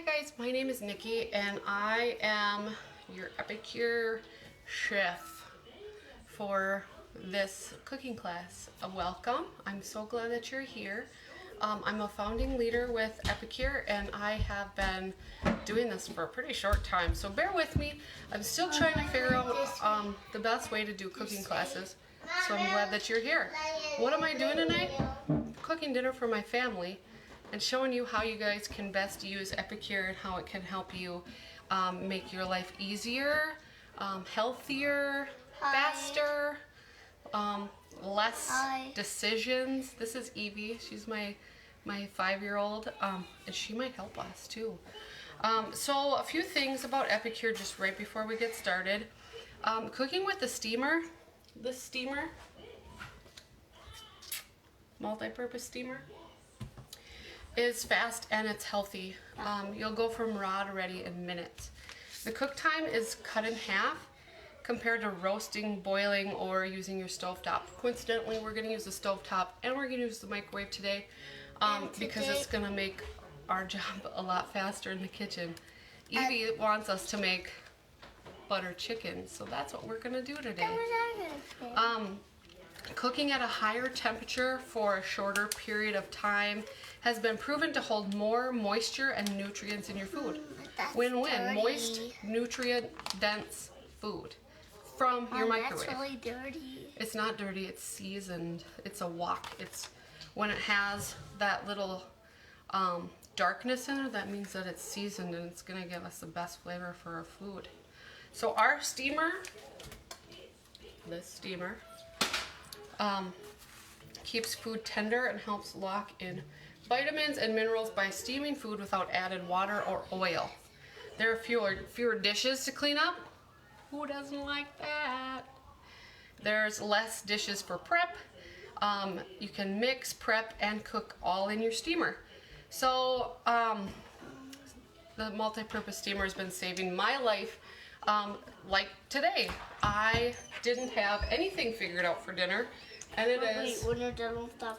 guys, my name is Nikki and I am your Epicure chef for this cooking class. Welcome. I'm so glad that you're here. I'm a founding leader with Epicure and I have been doing this for a pretty short time, so bear with me. I'm still trying to figure out the best way to do cooking classes, so I'm glad that you're here. What am I doing tonight? Cooking dinner for my family and showing you how you guys can best use Epicure and how it can help you make your life easier, healthier, faster, less decisions. This is Evie. She's my 5-year-old, and she might help us too. So a few things about Epicure just right before we get started. Cooking with the steamer, this steamer, multi-purpose steamer, is fast and it's healthy. You'll go from raw to ready in minutes. The cook time is cut in half compared to roasting, boiling, or using your stovetop. Coincidentally, we're going to use the stovetop and we're going to use the microwave today because it's going to make our job a lot faster in the kitchen. Evie wants us to make butter chicken, so that's what we're going to do today. Cooking at a higher temperature for a shorter period of time has been proven to hold more moisture and nutrients in your food. Win-win. Moist, nutrient-dense food from your microwave. That's really dirty. It's not dirty, it's seasoned. It's a wok. It's when it has that little darkness in it, that means that it's seasoned and it's going to give us the best flavor for our food. So our steamer, this steamer, keeps food tender and helps lock in vitamins and minerals by steaming food without added water or oil. There are fewer dishes to clean up. Who doesn't like that? There's less dishes for prep. You can mix, prep, and cook all in your steamer. So the multi-purpose steamer has been saving my life. Like today, I didn't have anything figured out for dinner. And it is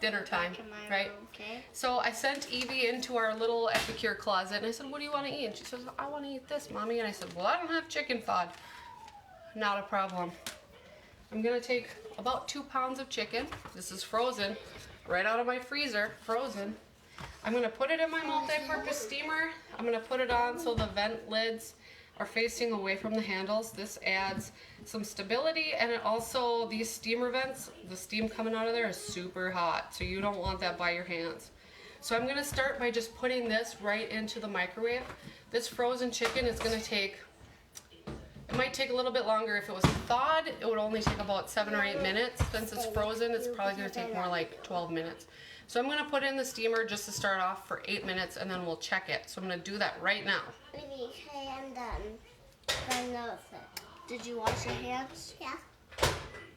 dinner time, right? Okay. So I sent Evie into our little Epicure closet and I said, what do you want to eat? And she says, I want to eat this, Mommy. And I said, well, I don't have chicken thawed. Not a problem. I'm going to take about 2 pounds of chicken. This is frozen, right out of my freezer, frozen. I'm going to put it in my multi-purpose steamer. I'm going to put it on so the vent lids are facing away from the handles. This adds some stability, and it also, these steamer vents, the steam coming out of there is super hot, so you don't want that by your hands. So I'm gonna start by just putting this right into the microwave. This frozen chicken is gonna take, it might take a little bit longer. If it was thawed, it would only take about 7 or 8 minutes. Since it's frozen, it's probably gonna take more like 12 minutes. So I'm gonna put it in the steamer just to start off for 8 minutes, and then we'll check it. So I'm gonna do that right now. Okay, I'm done. Did you wash your hands? Yeah.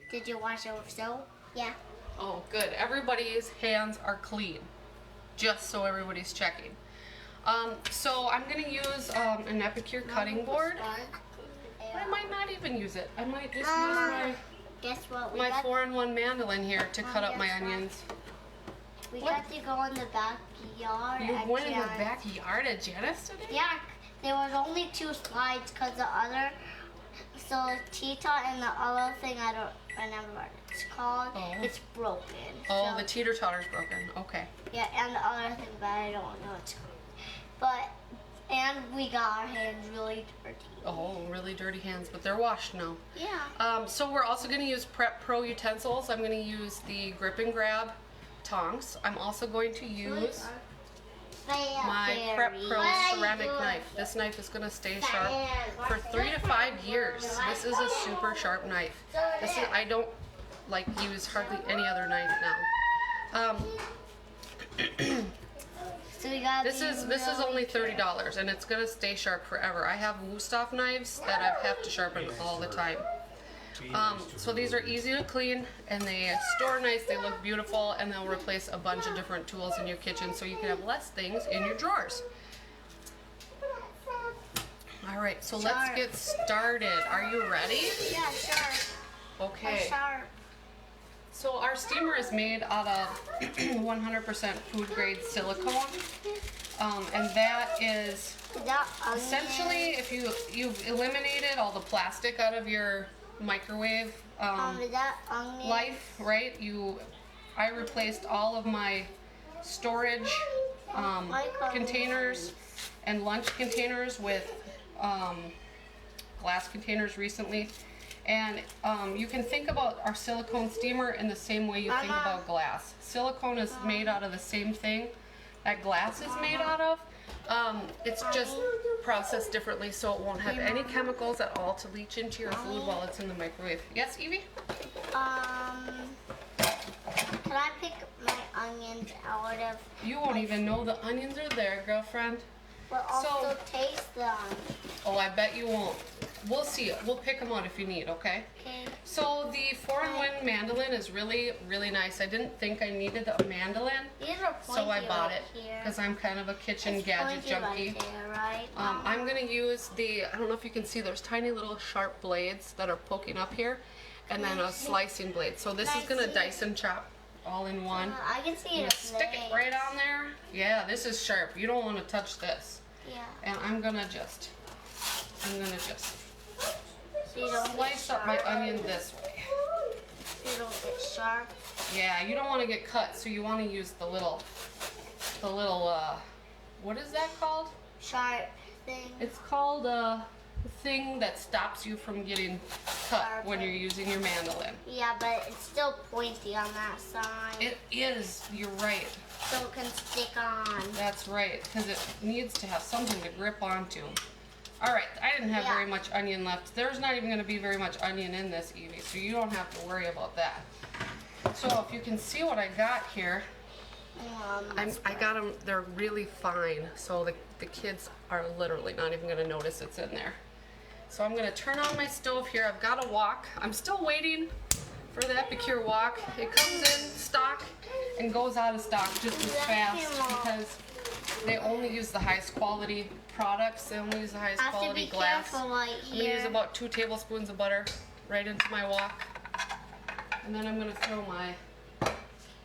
Did you wash it with soap? Yeah. Oh, good. Everybody's hands are clean, just so everybody's checking. So I'm going to use an Epicure cutting board. I might not even use it. I might just use my 4-in-1 mandolin here to cut up my onions. We got to go in the backyard. You went in the backyard at Janice today? Yeah. There was only 2 slides because the other, so Tita and the other thing, I don't remember what it's called, it's broken. Oh, so, the teeter-totter's broken. Okay. Yeah, and the other thing, but I don't know what it's called. And we got our hands really dirty. Oh, really dirty hands, but they're washed now. Yeah. So we're also going to use Prep Pro utensils. I'm going to use the Grip and Grab tongs. I'm also going to use my Prep Pro ceramic knife. This knife is going to stay sharp for 3 to 5 years. This is a super sharp knife. I don't use hardly any other knife now. This is only $30 and it's going to stay sharp forever. I have Wusthof knives that I have to sharpen all the time. So these are easy to clean and they store nice, they look beautiful, and they'll replace a bunch of different tools in your kitchen so you can have less things in your drawers. Alright, so let's get started. Are you ready? Yeah, sure. Okay. So our steamer is made out of 100% food grade silicone. And that is That essentially, if you've eliminated all the plastic out of your microwave is that onion? life, right? I replaced all of my storage containers and lunch containers with glass containers recently. And you can think about our silicone steamer in the same way you think about glass. Silicone is made out of the same thing that glass is made out of. It's just processed differently, so it won't have any chemicals at all to leach into your food while it's in the microwave. Yes, Evie? Can I pick my onions out of? You won't even know the onions are there, girlfriend. But also taste them. Oh, I bet you won't. We'll see. We'll pick them out if you need, okay? Okay. So the 4-in-1 mandolin is really, really nice. I didn't think I needed a mandolin, These are pointy so I bought it here. because I'm kind of a kitchen It's gadget pointy junkie. right there, right? I'm going to use I don't know if you can see, there's tiny little sharp blades that are poking up here, and then a slicing blade. So this is going to dice and chop all in one. I can see You it. stick it right on there. Yeah, this is sharp. You don't want to touch this. Yeah. And I'm gonna just So you don't slice get up my sharp. onion this way. So you don't get sharp. Yeah, you don't want to get cut, so you want to use the little, what is that called? Sharp thing. It's called the thing that stops you from getting cut Sharp. when you're using your mandolin. Yeah, but it's still pointy on that side. It is, you're right. So it can stick on. That's right, because it needs to have something to grip onto. All right, I didn't have very much onion left. There's not even going to be very much onion in this, Evie, so you don't have to worry about that. So if you can see what I got here, I got them, they're really fine, so the kids are literally not even going to notice it's in there. So I'm going to turn on my stove here. I've got a wok. I'm still waiting for the Epicure wok. It comes in stock and goes out of stock just as fast because they only use the highest quality products. They only use the highest quality glass. Careful right I'm going to use about 2 tablespoons of butter right into my wok. And then I'm going to throw my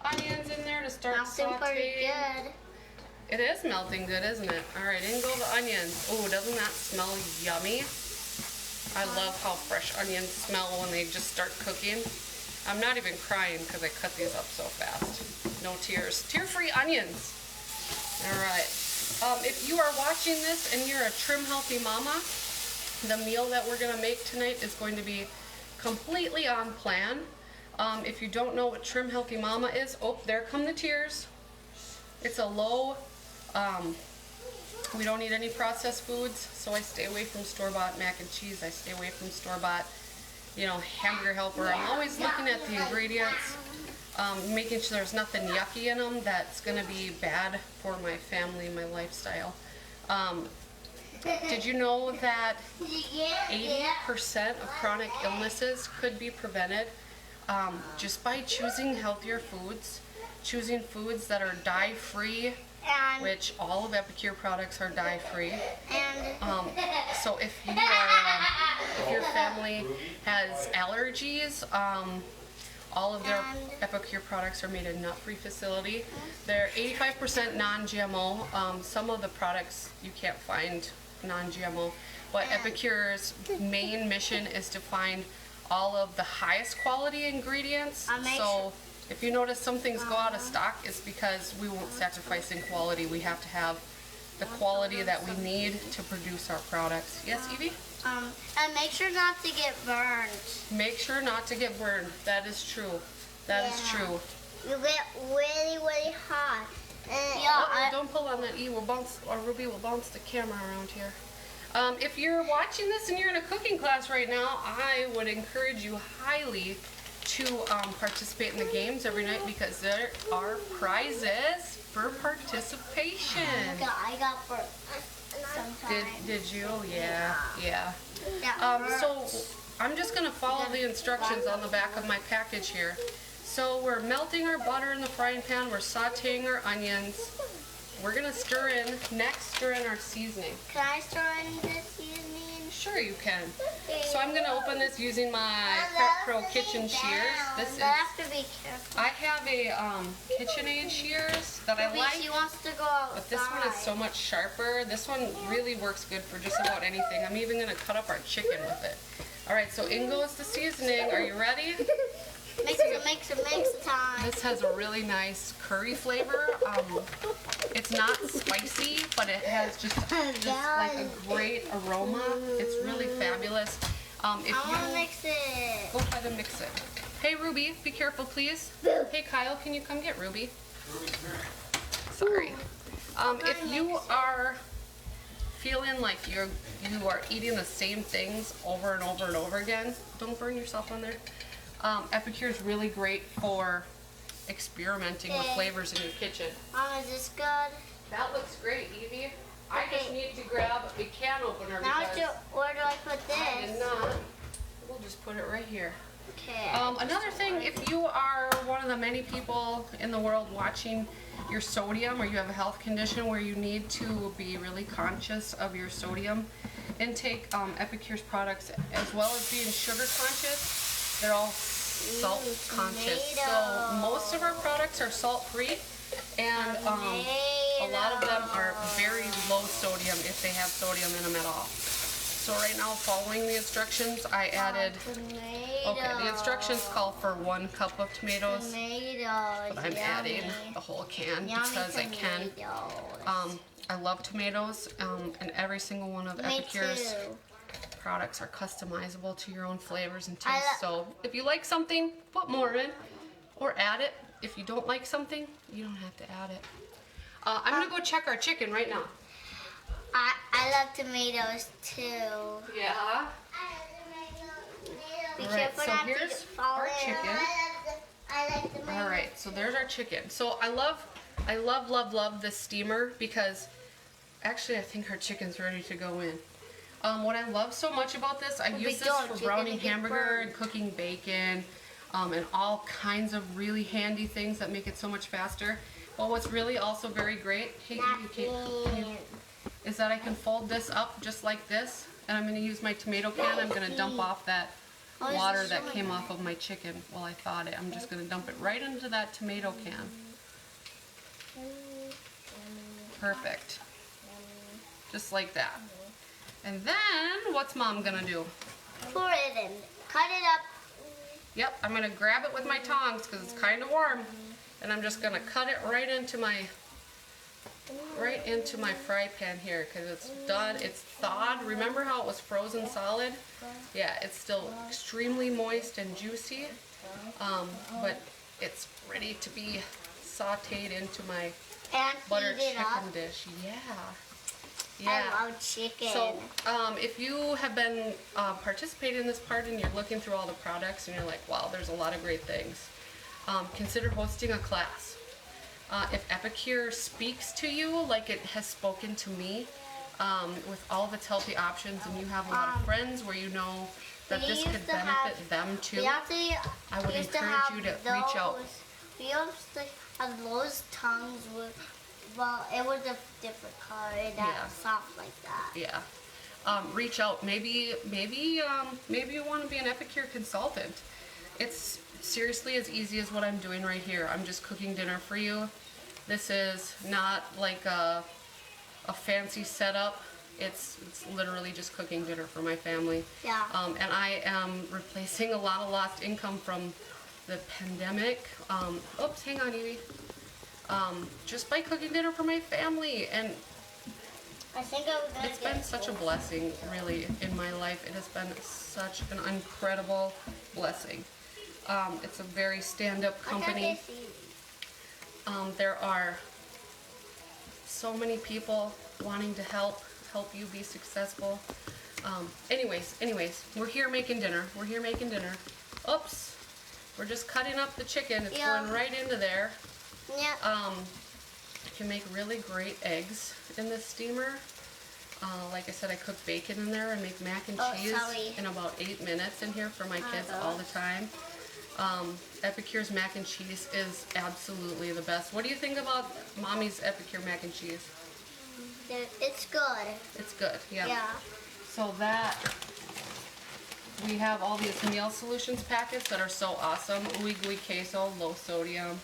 onions in there to start sauteing. Pretty good. It is melting good, isn't it? All right, in go the onions. Oh, doesn't that smell yummy? I love how fresh onions smell when they just start cooking. I'm not even crying because I cut these up so fast. No tears. Tear-free onions. All right. If you are watching this and you're a trim healthy mama, the meal that we're going to make tonight is going to be completely on plan. If you don't know what trim healthy mama is, oh, there come the tears. It's a low, we don't eat any processed foods, so I stay away from store-bought mac and cheese. I stay away from store-bought, hamburger helper. I'm always looking at the ingredients, making sure there's nothing yucky in them that's going to be bad for my family, my lifestyle. Did you know that 80% of chronic illnesses could be prevented just by choosing healthier foods, choosing foods that are dye-free, which all of Epicure products are dye-free. So if if your family has allergies, all of their Epicure products are made in nut-free facility. They're 85% non-GMO. Some of the products you can't find non-GMO, but Epicure's main mission is to find all of the highest quality ingredients. So if you notice some things go out of stock, it's because we won't sacrifice in quality. We have to have the quality that we need to produce our products. Yes, Evie? And make sure not to get burned. Make sure not to get burned. That is true. That is true. You get really, really hot. Don't pull on that. Ruby will bounce the camera around here. If you're watching this and you're in a cooking class right now, I would encourage you highly to participate in the games every night because there are prizes for participation. I got first. Did you? Yeah. So I'm just going to follow the instructions on the back of my package here. So we're melting our butter in the frying pan. We're sauteing our onions. We're going to stir in our seasoning. Can I stir in the seasoning? Sure you can. So I'm going to open this using my Prep Pro kitchen shears. This is, I have to be careful. I have a KitchenAid shears that I like. She wants to go outside. But this one is so much sharper. This one really works good for just about anything. I'm even going to cut up our chicken with it. All right, so in goes the seasoning. Are you ready? Mix it time. This has a really nice curry flavor. It's not spicy, but it has just like a great aroma. It's really fabulous. If I want to you mix it. go ahead and mix it. Hey Ruby, be careful please. Hey Kyle, can you come get Ruby? Sorry. If you are feeling like you are eating the same things over and over and over again, don't burn yourself on there. Epicure is really great for experimenting with flavors in your kitchen. Mom, is this good? That looks great, Evie. I just need to grab a can opener Now because where do I put I did this? not. We'll just put it right here. Okay. Another thing, if you are one of the many people in the world watching your sodium, or you have a health condition where you need to be really conscious of your sodium intake, Epicure's products, as well as being sugar conscious, they're all salt conscious. So most of our products are salt free, and a lot of them are very low sodium if they have sodium in them at all. So right now, following the instructions, I added, okay, the instructions call for 1 cup of tomatoes, but I'm adding the whole can because I can. I love tomatoes, and every single one of Epicure's products are customizable to your own flavors and tastes. So if you like something, put more in or add it. If you don't like something, you don't have to add it. I'm gonna go check our chicken right now. I love tomatoes too. Yeah. Be Alright, careful so not to here's fall our in. chicken. I like tomatoes. Alright, so there's our chicken. So I love this steamer because actually I think our chicken's ready to go in. What I love so much about this, I use this for browning hamburger and cooking bacon, and all kinds of really handy things that make it so much faster. But what's really also very great, hey, is that I can fold this up just like this, and I'm going to use my tomato can. I'm going to dump off that water that came off of my chicken while I thawed it. I'm just going to dump it right into that tomato can. Perfect. Just like that. And then, what's Mom gonna do? Pour it in. Cut it up. Yep, I'm gonna grab it with my tongs because it's kind of warm. And I'm just gonna cut it right into my fry pan here because it's done. It's thawed. Remember how it was frozen solid? Yeah, it's still extremely moist and juicy. But it's ready to be sauteed into my buttered chicken dish. Yeah. Yeah. I love chicken. So, if you have been participating in this part and you're looking through all the products and you're like, wow, there's a lot of great things, consider hosting a class. If Epicure speaks to you like it has spoken to me, with all of its healthy options, and you have a lot of friends where you know that this could benefit them too, I would encourage you to reach out. We used to have those tongues with, well, it was a different color, that soft like that. Yeah. Reach out. Maybe you want to be an Epicure consultant. It's seriously as easy as what I'm doing right here. I'm just cooking dinner for you. This is not like a fancy setup. It's literally just cooking dinner for my family. Yeah. And I am replacing a lot of lost income from the pandemic. Oops, hang on, Evie. Just by cooking dinner for my family, and I think I was gonna it's been such a blessing, really, in my life. It has been such an incredible blessing. It's a very stand-up company. There are so many people wanting to help you be successful. Anyways, we're here making dinner. Oops, we're just cutting up the chicken. It's going right into there. Yeah. You can make really great eggs in this steamer. Like I said, I cook bacon in there and make mac and cheese in about 8 minutes in here for my kids all the time. Epicure's mac and cheese is absolutely the best. What do you think about Mommy's Epicure mac and cheese? It's good. It's good, yeah. Yeah. so that we have all these meal solutions packets that are so awesome. Ooey gooey queso, low sodium.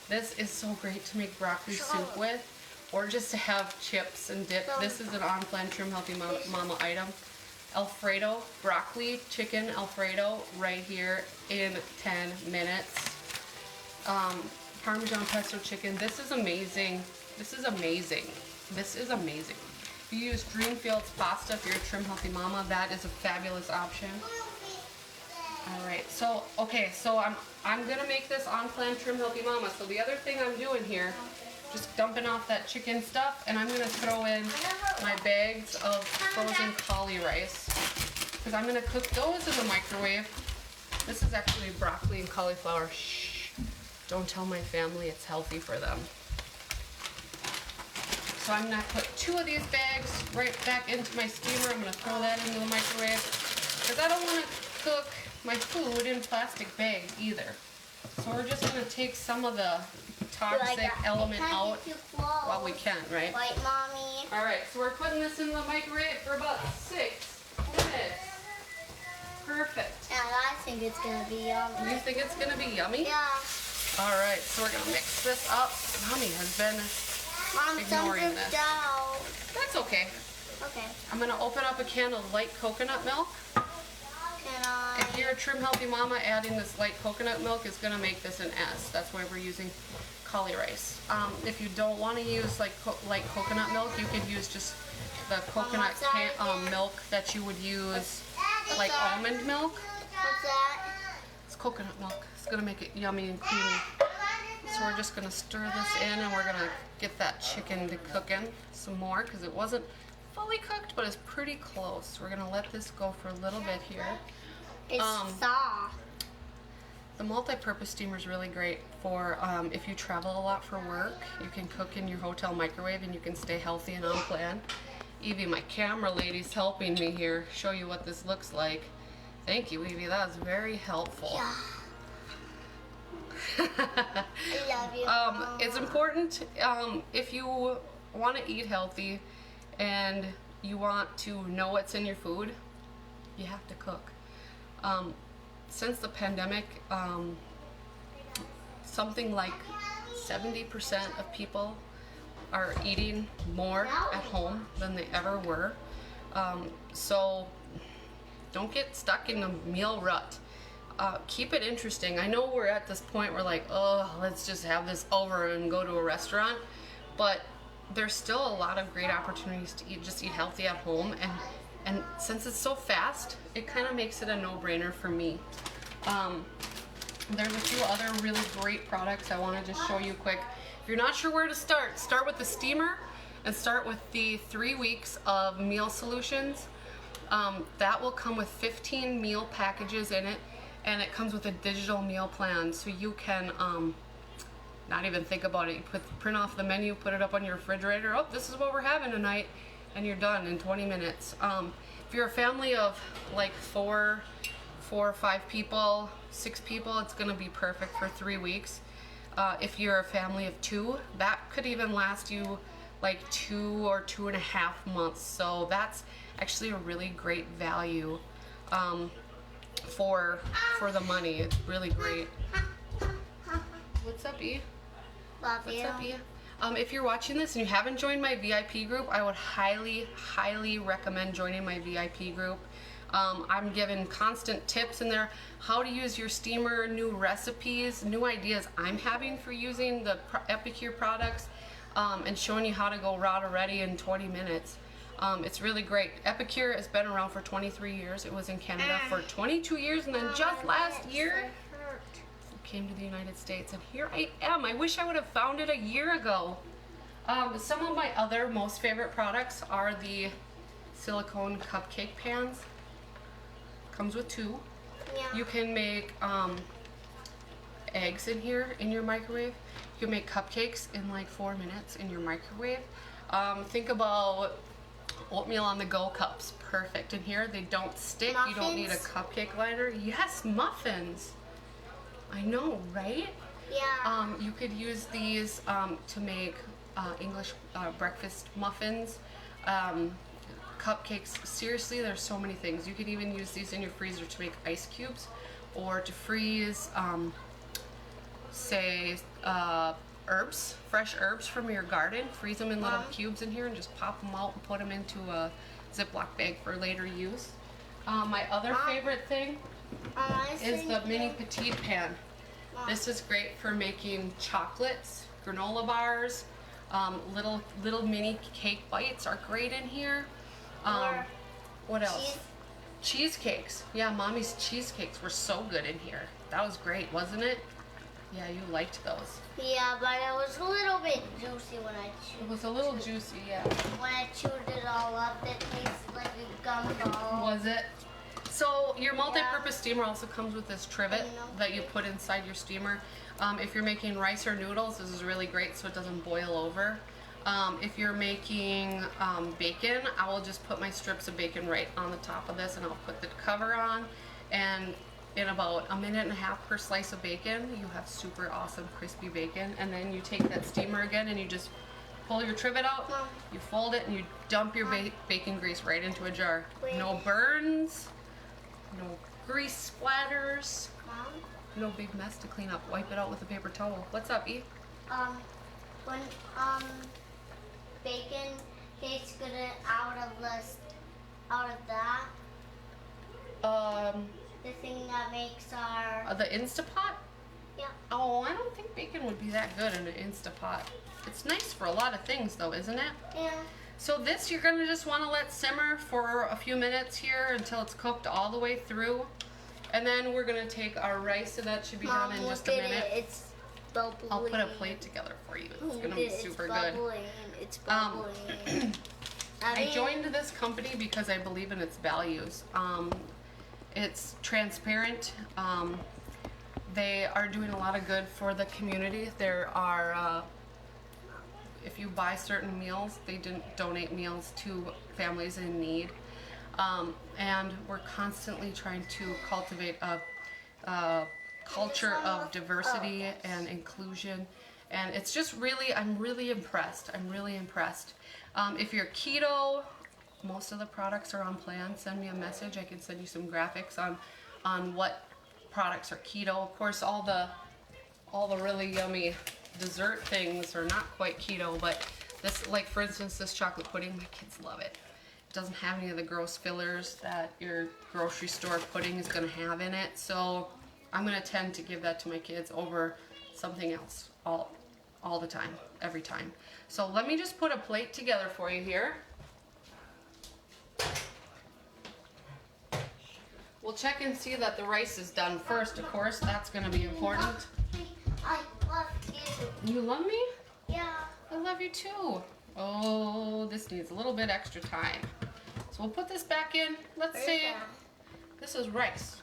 This is so great to make broccoli soup with, or just to have chips and dip. This is an on-plan Trim Healthy Mama item. Alfredo, broccoli, chicken Alfredo, right here in 10 minutes. Parmesan pesto chicken. This is amazing. This is amazing. This is amazing. If you use Greenfields pasta, if you're a Trim Healthy Mama, that is a fabulous option. All right, so okay, so I'm gonna make this on plan Trim Healthy Mama. So the other thing I'm doing here, just dumping off that chicken stuff, and I'm gonna throw in my bags of frozen cauli rice, because I'm gonna cook those in the microwave. This is actually broccoli and cauliflower. Shh, don't tell my family, it's healthy for them. So I'm gonna put 2 of these bags right back into my steamer. I'm gonna throw that into the microwave, because I don't wanna cook my food in plastic bags either. So we're just gonna take some of the toxic element out while we can, right? Right, Mommy? Alright, so we're putting this in the microwave for about 6 minutes. Perfect. And I think it's gonna be yummy. You think it's gonna be yummy? Yeah. Alright, so we're gonna mix this up. Mommy has been Mom, ignoring this. Down. That's okay. Okay. I'm gonna open up a can of light coconut milk. Can I? If you're a Trim Healthy Mama, adding this light coconut milk is gonna make this an S. That's why we're using cauli rice. If you don't want to use light coconut milk, you could use just the coconut milk that you would use, like almond milk. What's that? It's coconut milk. It's gonna make it yummy and creamy. So we're just gonna stir this in, and we're gonna get that chicken to cooking some more, because it wasn't fully cooked, but it's pretty close. We're gonna let this go for a little bit here. It's soft. The multi-purpose steamer is really great for if you travel a lot for work. You can cook in your hotel microwave, and you can stay healthy and on plan. Evie, my camera lady's helping me here show you what this looks like. Thank you, Evie. That was very helpful. Yeah. I love you. It's important if you want to eat healthy and you want to know what's in your food, you have to cook. Since the pandemic, something like 70% of people are eating more at home than they ever were. So don't get stuck in a meal rut. Keep it interesting. I know we're at this point where like, oh, let's just have this over and go to a restaurant, but there's still a lot of great opportunities to eat healthy at home, and since it's so fast, it kind of makes it a no-brainer for me. There's a few other really great products I want to just show you quick. If you're not sure where to start with the steamer, and start with the 3 weeks of meal solutions. That will come with 15 meal packages in it, and it comes with a digital meal plan, so you can not even think about it. You print off the menu, put it up on your refrigerator. Oh, this is what we're having tonight, and you're done in 20 minutes. If you're a family of like 4 or 5 people, 6 people, it's gonna be perfect for 3 weeks. If you're a family of 2, that could even last you like 2 or 2.5 months. So that's actually a really great value for the money. It's really great. What's up, E? Love What's you. up, E? If you're watching this and you haven't joined my VIP group, I would highly, highly recommend joining my VIP group. I'm giving constant tips in there, how to use your steamer, new recipes, new ideas I'm having for using the Epicure products, and showing you how to go rada ready in 20 minutes. It's really great. Epicure has been around for 23 years. It was in Canada for 22 years, and then just last year came to the United States, and here I am. I wish I would have found it a year ago. Some of my other most favorite products are the silicone cupcake pans. Comes with 2. Yeah. You can make eggs in here in your microwave. You can make cupcakes in like 4 minutes in your microwave. Think about oatmeal on the go cups. Perfect in here. They don't stick. Muffins? You don't need a cupcake liner. Yes, muffins. I know, right? Yeah. You could use these to make English breakfast muffins. cupcakes. Seriously, there's so many things. You can even use these in your freezer to make ice cubes or to freeze, say, herbs, fresh herbs from your garden. Freeze them in little cubes in here and just pop them out and put them into a Ziploc bag for later use. My other favorite thing is the mini petite pan. This is great for making chocolates, granola bars, little mini cake bites are great in here. What else? Cheesecakes. Yeah, Mommy's cheesecakes were so good in here. That was great, wasn't it? Yeah, you liked those. Yeah, but it was a little bit juicy when I chewed. It was a little juicy, yeah. When I chewed it all up, it tasted like a gumball. Was it? So your multi-purpose steamer also comes with this trivet that you put inside your steamer. If you're making rice or noodles, this is really great so it doesn't boil over. If you're making bacon, I will just put my strips of bacon right on the top of this and I'll put the cover on, and in about a minute and a half per slice of bacon, you have super awesome crispy bacon. And then you take that steamer again and you just pull your trivet out, you fold it, and you dump your bacon grease right into a jar. No burns, no grease splatters, no big mess to clean up. Wipe it out with a paper towel. What's up, E? When bacon tastes good out of that, the thing that makes our the Instapot? yeah. Oh, I don't think bacon would be that good in an Instapot. It's nice for a lot of things though, isn't it? Yeah. So this you're gonna just wanna let simmer for a few minutes here until it's cooked all the way through. And then we're gonna take our rice, and that should be done in just a minute. It's bubbling. I'll put a plate together for you. It's gonna be super good. It's bubbling. I joined this company because I believe in its values. It's transparent. They are doing a lot of good for the community. There are, if you buy certain meals, they donate meals to families in need. And we're constantly trying to cultivate a culture of diversity and inclusion. And it's just really, I'm really impressed. I'm really impressed. If you're keto, most of the products are on plan. Send me a message. I can send you some graphics on what products are keto. Of course, all the really yummy dessert things are not quite keto, but this, like for instance, this chocolate pudding, my kids love it. It doesn't have any of the gross fillers that your grocery store pudding is going to have in it. So I'm going to tend to give that to my kids over something else all the time, every time. So let me just put a plate together for you here. We'll check and see that the rice is done first, of course. That's going to be important. I love you. You love me? Yeah. I love you too. Oh, this needs a little bit extra time. So we'll put this back in. Let's say this is rice.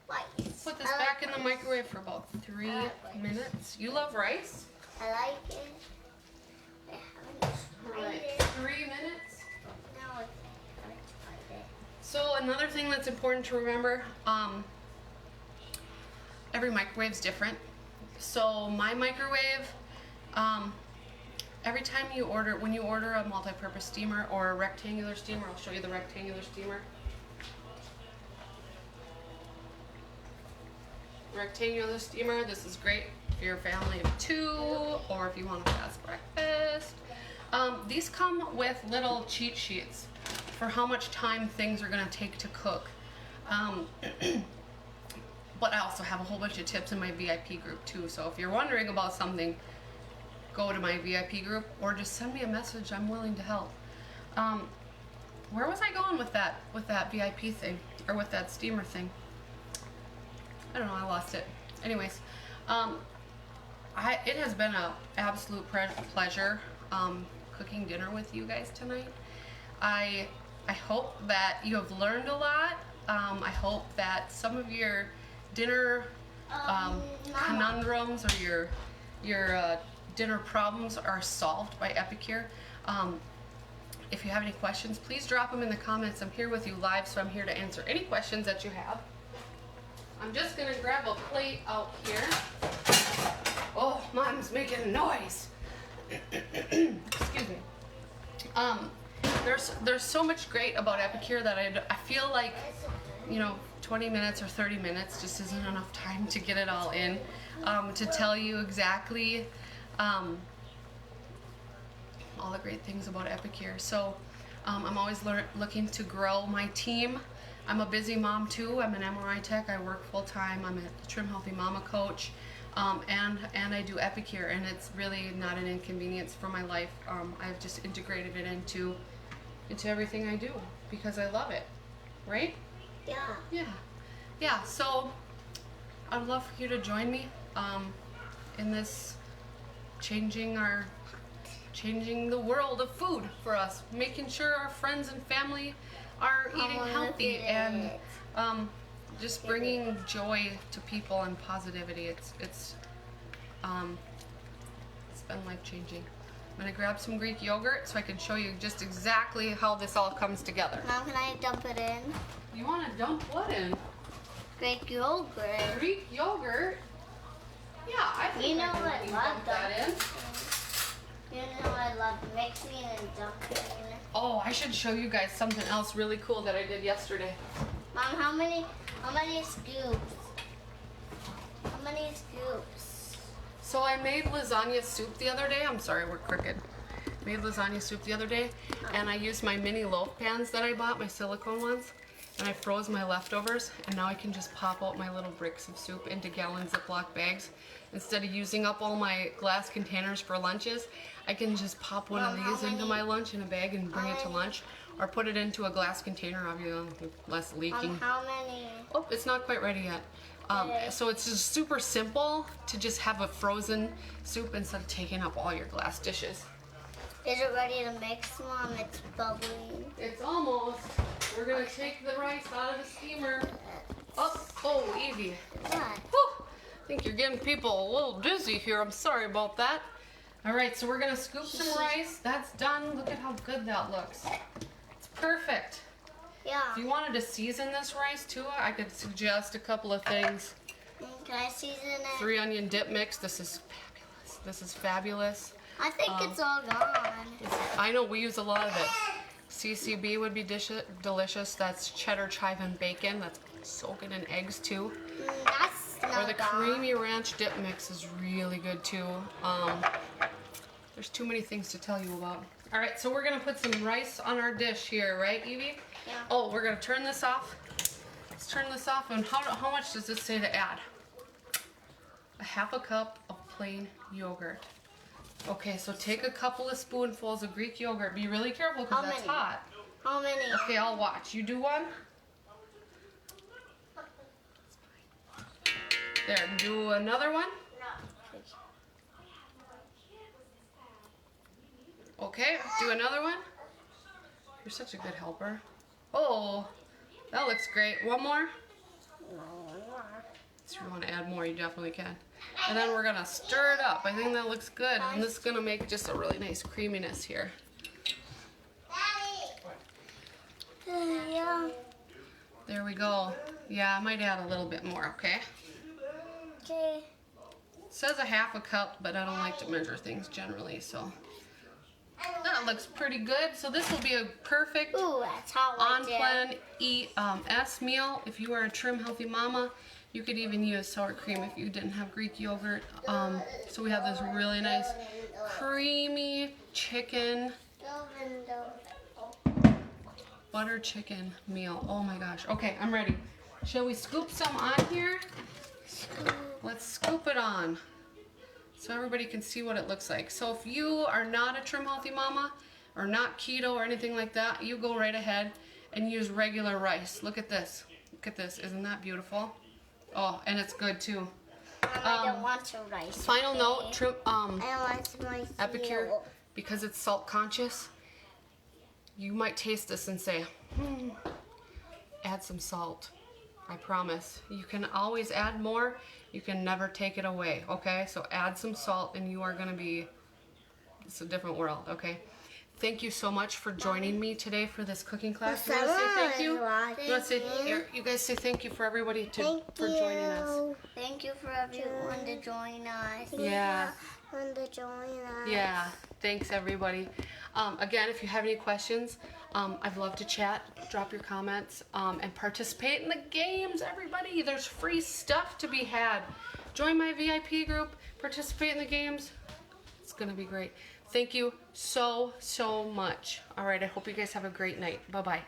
Rice. Put this back in the microwave for about 3 minutes. You love rice? I like it. I haven't tried it. 3 minutes. No, I haven't tried it. So another thing that's important to remember, every microwave's different. So my microwave, every time you order, when you order a multi-purpose steamer or a rectangular steamer, I'll show you the rectangular steamer. Rectangular steamer, this is great for your family of 2 or if you want a fast breakfast. These come with little cheat sheets for how much time things are going to take to cook. But I also have a whole bunch of tips in my VIP group too. So if you're wondering about something, go to my VIP group or just send me a message. I'm willing to help. Where was I going with that VIP thing or with that steamer thing? I don't know. I lost it. Anyways, it has been an absolute pleasure cooking dinner with you guys tonight. I hope that you have learned a lot. I hope that some of your dinner conundrums or your dinner problems are solved by Epicure. If you have any questions, please drop them in the comments. I'm here with you live, so I'm here to answer any questions that you have. I'm just gonna grab a plate out here. Oh, Mom's making a noise. Excuse me. there's so much great about Epicure that I feel like, 20 minutes or 30 minutes just isn't enough time to get it all in, to tell you exactly all the great things about Epicure. So I'm always looking to grow my team. I'm a busy mom too. I'm an MRI tech. I work full time. I'm a Trim Healthy Mama coach, and I do Epicure, and it's really not an inconvenience for my life. I've just integrated it into everything I do because I love it. Right? Yeah. Yeah. So I'd love for you to join me in this changing the world of food for us, making sure our friends and family are eating healthy and just bringing joy to people and positivity. It's been life changing. I'm gonna grab some Greek yogurt so I can show you just exactly how this all comes together. Mom, can I dump it in? You want to dump what in? Greek yogurt. Greek yogurt? Yeah, I think You know I can I dump love that in. You know I love mixing and dumping. Oh, I should show you guys something else really cool that I did yesterday. Mom, how many scoops? How many scoops? So I made lasagna soup the other day. I'm sorry, we're crooked. Made lasagna soup the other day, and I used my mini loaf pans that I bought, my silicone ones, and I froze my leftovers, and now I can just pop out my little bricks of soup into gallon Ziploc bags. Instead of using up all my glass containers for lunches, I can just pop one of these into my lunch in a bag and bring it to lunch, or put it into a glass container, obviously less leaking. How many? Oh, it's not quite ready yet. So it's just super simple to just have a frozen soup instead of taking up all your glass dishes. Is it ready to mix, Mom? It's bubbling. It's almost. We're gonna take the rice out of the steamer. Oh, Evie. What? Whew. I think you're getting people a little dizzy here. I'm sorry about that. All right, so we're gonna scoop some rice. That's done. Look at how good that looks. It's perfect. Yeah. If you wanted to season this rice too, I could suggest a couple of things. Can I season it? 3 onion dip mix. This is fabulous. This is fabulous. I think it's all gone. I know we use a lot of it. CCB would be delicious. That's cheddar, chive, and bacon. That's so good in eggs too. That's not Or the gone. creamy ranch dip mix is really good too. There's too many things to tell you about. All right, so we're gonna put some rice on our dish here, right, Evie? Yeah. Oh, we're gonna turn this off. Let's turn this off. And how much does this say to add? 1/2 cup of plain yogurt. Okay, so take a couple of spoonfuls of Greek yogurt. Be really careful because How that's many? hot. How many? Okay, I'll watch. You do one. There, do another one. Okay, do another one. You're such a good helper. Oh, that looks great. One more. So if you want to add more, you definitely can. And then we're gonna stir it up. I think that looks good. And this is gonna make just a really nice creaminess here. Yeah. There we go. Yeah, I might add a little bit more, okay? Okay. It says 1/2 cup, but I don't like to measure things generally, so. That looks pretty good. So this will be a perfect Ooh, that's hot right on there. plan S meal. If you are a trim healthy mama, you could even use sour cream if you didn't have Greek yogurt. So we have this really nice creamy chicken, butter chicken meal. Oh my gosh. Okay, I'm ready. Shall we scoop some on here? Let's scoop it on so everybody can see what it looks like. So if you are not a trim healthy mama or not keto or anything like that, you go right ahead and use regular rice. Look at this. Look at this. Isn't that beautiful? Oh, and it's good too. I don't want to rice. Final note, I don't want rice. Epicure, because it's salt conscious, you might taste this and say, add some salt. I promise. You can always add more. You can never take it away, okay? So add some salt and you are gonna be, it's a different world, okay? Thank you so much for joining me today for this cooking class. You wanna say thank you? You wanna say, here, you guys say thank you for everybody for joining us. Thank you for everyone to join us. Yeah. To join us. Yeah, thanks everybody. Again, if you have any questions, I'd love to chat. Drop your comments and participate in the games, everybody. There's free stuff to be had. Join my VIP group. Participate in the games. It's going to be great. Thank you so much. All right, I hope you guys have a great night. Bye-bye.